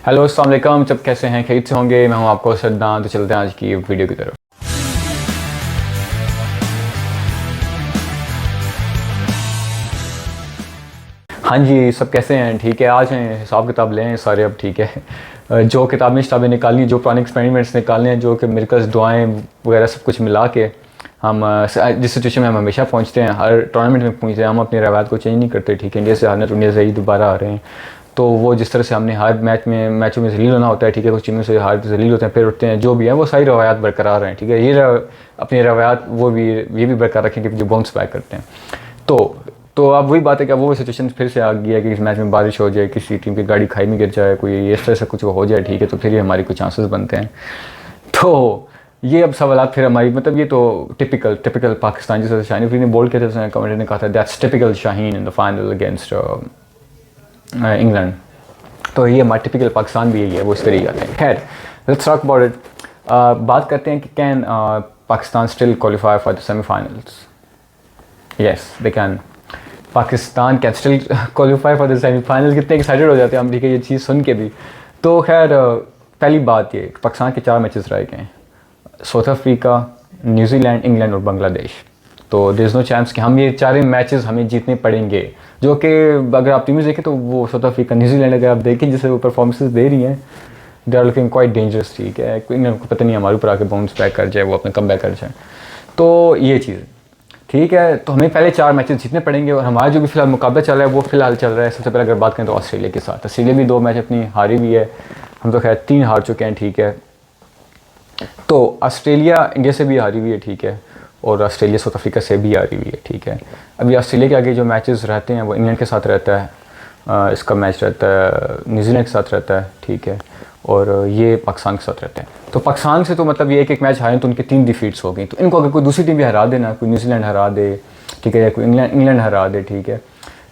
Hello अस्सलाम वालेकुम, सब कैसे हैं? खैरियत से होंगे। मैं हूं आपको सद्दाम। तो चलते हैं आज की वीडियो की तरफ। हाँ जी, सब कैसे हैं? ठीक है। आज हैं हिसाब किताब लें सारे, अब ठीक है। जो किताबें निकालनी, जो पुराने एक्सपेरिमेंट्स निकालने हैं, जो कि मिरकल्स दुआएं वगैरह सब कुछ मिला के हम जिस सिचुएशन में हम हमेशा पहुंचते हैं, हर टूर्नामेंट में पहुंचते हैं, हम अपनी रवायत को चेंज नहीं करते। ठीक है, इंडिया से हारना तो इंडिया से ही दोबारा आ रहे हैं। तो वो जिस तरह से हमने हर मैचों में जलील होना होता है, ठीक है, कुछ टीमों से हार जलील होते हैं, फिर उठते हैं, जो भी है वो सारी रवायात बरकरार हैं। ठीक है, अपनी रवायात वो भी ये भी बरकरार रखें कि जो बाउंस बैक करते हैं। तो अब वही बात है कि अब वो सिचुएशन फिर से आ गई है कि इस मैच में बारिश हो जाए, किसी टीम की गाड़ी खाई में गिर जाए, कोई इस तरह से कुछ हो जाए, ठीक है, तो फिर ये हमारे कुछ चांसेस बनते हैं। तो ये अब सवाल फिर हमारी, मतलब ये तो टिपिकल पाकिस्तान, जैसे शाहीन अफरीदी ने बोल किया था, कमेंटर ने कहा था that's typical Shaheen in the final against England. तो ये हमारा टिपिकल पाकिस्तान भी यही है, वो इस तरीके आते हैं। खैर, लेट्स टॉक अबाउट इट। बात करते हैं कि can Pakistan still qualify for the semifinals? Yes, they can. Pakistan can still qualify for the semifinals. कितने एक्साइटेड हो जाते हैं हम, ठीक है, ये चीज़ सुन के भी। तो खैर, पहली बात ये, पाकिस्तान के 4 मैचेस रह गए हैं, साउथ अफ्रीका, न्यूजीलैंड, इंग्लैंड और बांग्लादेश। तो देयर इज़ नो चांस कि हम ये 4 मैचेस हमें जीतने पड़ेंगे। जो कि अगर आप टीमें देखें तो वो साउथ अफ्रीका, न्यूजीलैंड अगर आप देखें जिससे वो परफॉर्मेंसेस दे रही हैं, they are looking quite dangerous. ठीक है, इंग्लैंड को पता नहीं हमारे ऊपर आके बाउंस बैक कर जाए, वो अपना कम बैक कर जाए। तो ये चीज़ ठीक है। तो हमें पहले 4 मैचेस जीतने पड़ेंगे। और हमारा जो भी फिलहाल मुकाबला चल रहा है वो फिलहाल चल रहा है, सबसे पहले अगर बात करें तो ऑस्ट्रेलिया के साथ। ऑस्ट्रेलिया भी 2 मैच अपनी हारी भी है, हम तो खैर 3 हार चुके हैं। ठीक है, तो ऑस्ट्रेलिया इंडिया से भी हारी हुई है, ठीक है, और ऑस्ट्रेलिया साउथ अफ्रीका से भी हारी हुई है। ठीक है, अभी ऑस्ट्रेलिया के आगे जो मैचेस रहते हैं वो इंग्लैंड के साथ रहता है, इसका मैच रहता है न्यूजीलैंड के साथ रहता है, ठीक है, और ये पाकिस्तान के साथ रहते हैं। तो पाकिस्तान से तो मतलब ये एक मैच हारे तो उनके 3 डिफीट्स हो गई। तो इनको अगर कोई दूसरी टीम भी हरा देना, कोई न्यूजीलैंड हरा दे, ठीक है, या कोई इंग्लैंड हरा दे, ठीक है,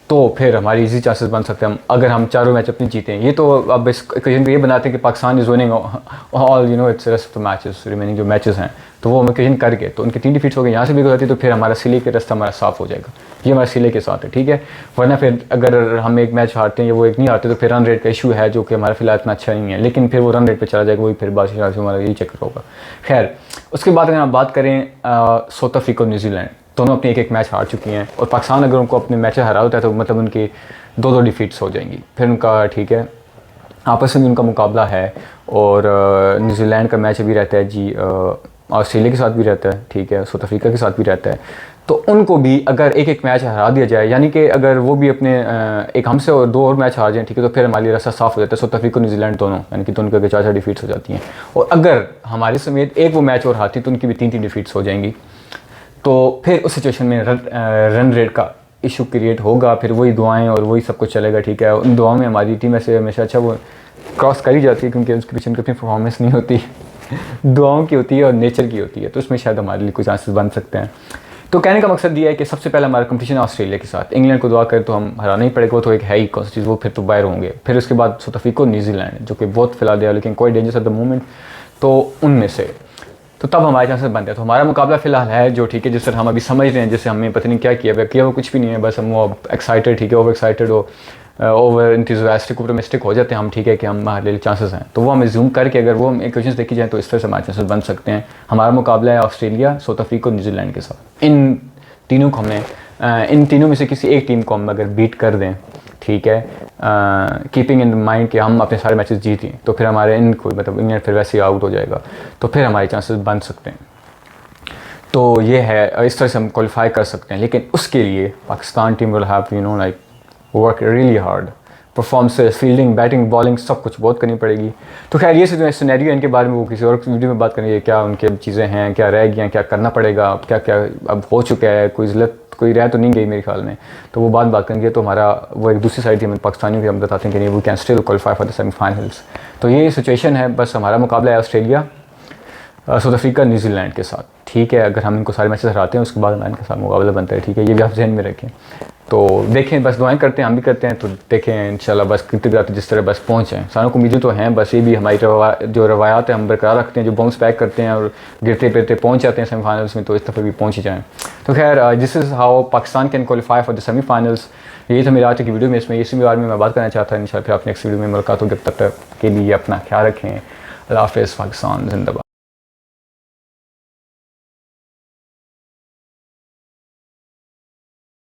तो फिर हमारी इजी चांसेस बन सकते हैं हम, अगर हम 4 मैच अपनी जीतें। ये तो अब इस ओकेजन को ये बनाते हैं कि Pakistan is winning all it's rest of the matches, remaining जो मैचेस हैं, तो वो हम ओकेजन करके, तो उनके 3 डिफीट्स हो गए, यहाँ से भी गुजरती, तो फिर हमारा सिले के रास्ता हमारा साफ हो जाएगा। ये हमारे सिले के साथ है, ठीक है। वरना फिर अगर हम एक मैच हारते हैं या वो एक नहीं हारते, तो फिर रन रेट का इशू है, जो कि हमारा फिलहाल इतना अच्छा नहीं है, लेकिन फिर वो रन रेट पर चला जाएगा, वही फिर बादशाह से हमारा यही चक्कर होगा। खैर, उसके बाद अगर हम बात करें साउथ अफ्रीका और न्यूजीलैंड, दोनों अपने एक मैच हार चुकी हैं, और पाकिस्तान अगर उनको अपने मैच हरा होता है तो मतलब उनकी 2 डिफीट्स हो जाएंगी फिर उनका, ठीक है, आपस में उनका मुकाबला है। और न्यूजीलैंड का मैच भी रहता है जी, ऑस्ट्रेलिया के साथ भी रहता है, ठीक है, साउथ अफ्रीका के साथ भी रहता है। तो उनको भी अगर एक मैच हरा दिया जाए, यानी कि अगर वो भी अपने एक हमसे और 2 और मैच हार जाएँ, ठीक है, तो फिर हमारे लिए रास्ता साफ हो जाता है, साउथ अफ्रीका और न्यूजीलैंड दोनों, यानी कि दोनों के 4 डिफीट्स हो जाती हैं। और अगर हमारे समेत एक वो मैच और हारती तो उनकी भी 3 डिफीट्स हो जाएंगी। तो फिर उस सिचुएशन में रन रेट का इशू क्रिएट होगा, फिर वही दुआएं और वही सब कुछ चलेगा, ठीक है। उन दुआओं में हमारी टीम ऐसे हमेशा अच्छा वो क्रॉस करी जाती है, क्योंकि उसके पीछे उनकी अपनी परफॉर्मेंस नहीं होती दुआओं की होती है और नेचर की होती है, तो उसमें शायद हमारे लिए कुछ चांसेस बन सकते हैं। तो कहने का मकसद ये है कि सबसे पहले हमारा कंपटीशन ऑस्ट्रेलिया के साथ, इंग्लैंड को दुआ करें तो हम हराना ही पड़ेगा, वो तो एक है ही कौन सी चीज़, वो फिर तो बाहर होंगे। फिर उसके बाद साउथ अफ्रीका और न्यूजीलैंड, जो कि बहुत फिलहाल दिया, लेकिन कोई डेंजरस एट द मोमेंट, तो उनमें से तो तब हमारे चांसेस बनते हैं। तो हमारा मुकाबला फिलहाल है जो, ठीक है, जिस तरह हम अभी समझ रहे हैं, जैसे हमें पता नहीं क्या किया वो कुछ भी नहीं है, बस हम वो एक्साइटेड, ठीक है, ओवर एक्साइटेड हो, ओवर इंथुसियास्टिक ऑप्टिमिस्टिक हो जाते हैं हम, ठीक है, कि हमारे लिए चांसेस हैं। तो वो हमें जूम करके अगर वो इक्वेशंस देखी जाए तो इस तरह से हमारे चांसेस बन सकते हैं। हमारा मुकाबला है ऑस्ट्रेलिया, साउथ अफ्रीका और न्यूजीलैंड के साथ। इन तीनों को हमें, इन तीनों में से किसी एक टीम को हम अगर बीट कर दें, ठीक है, कीपिंग इन माइंड कि हम अपने सारे मैचेस जीतें, तो फिर हमारे मतलब इंग्लैंड फिर वैसे ही आउट हो जाएगा, तो फिर हमारे चांसेस बन सकते हैं। तो ये है, इस तरह से हम क्वालिफाई कर सकते हैं। लेकिन उसके लिए Pakistan team will have like work really hard, performances, fielding, batting, bowling, सब कुछ बहुत करनी पड़ेगी। तो खैर, ये सिनेरियो इनके बारे में वो किसी और वीडियो में बात करेंगे, क्या उनके चीज़ें हैं, क्या रह गई हैं, क्या करना पड़ेगा, क्या क्या अब हो चुका है, कोई रह तो नहीं गई मेरे ख्याल में, तो वो बात करेंगे। तो हमारा वो एक दूसरी साइड थी, हम पाकिस्तानी भी हम बताते हैं कि नहीं, we can still qualify for the semifinals. तो ये सिचुएशन है, बस हमारा मुकाबला है ऑस्ट्रेलिया, साउथ अफ्रीका, न्यूजीलैंड के साथ, ठीक है। अगर हम इनको सारे मैचेस हराते हैं उसके बाद हमारे इनके साथ मुकाबला बनता है, ठीक है, ये भी आप जहन में रखें। तो देखें, बस दुआएं करते हैं, हम भी करते हैं, तो देखें इंशाल्लाह बस कितने भी आते जिस तरह बस पहुँचें। सारों को उम्मीदें तो हैं, बस ये भी हमारी जो रवायात है हम बरकरार रखते हैं, जो बाउंस बैक करते हैं और गिरते फिरते पहुँच जाते हैं सेमीफाइनल्स में, तो इस दफ़े भी पहुँच ही जाएँ। तो खैर, this is how Pakistan can qualify for the semifinals. यही था मेरे आज की वीडियो में, इसमें इसी बारे में मैं बात करना चाहता हूँ। इंशाल्लाह फिर अपने नेक्स्ट वीडियो में मुलाकात होगी, तब तक के लिए अपना ख्याल रखें। अल्लाह हाफ़िज़। पाकिस्तान जिंदाबाद।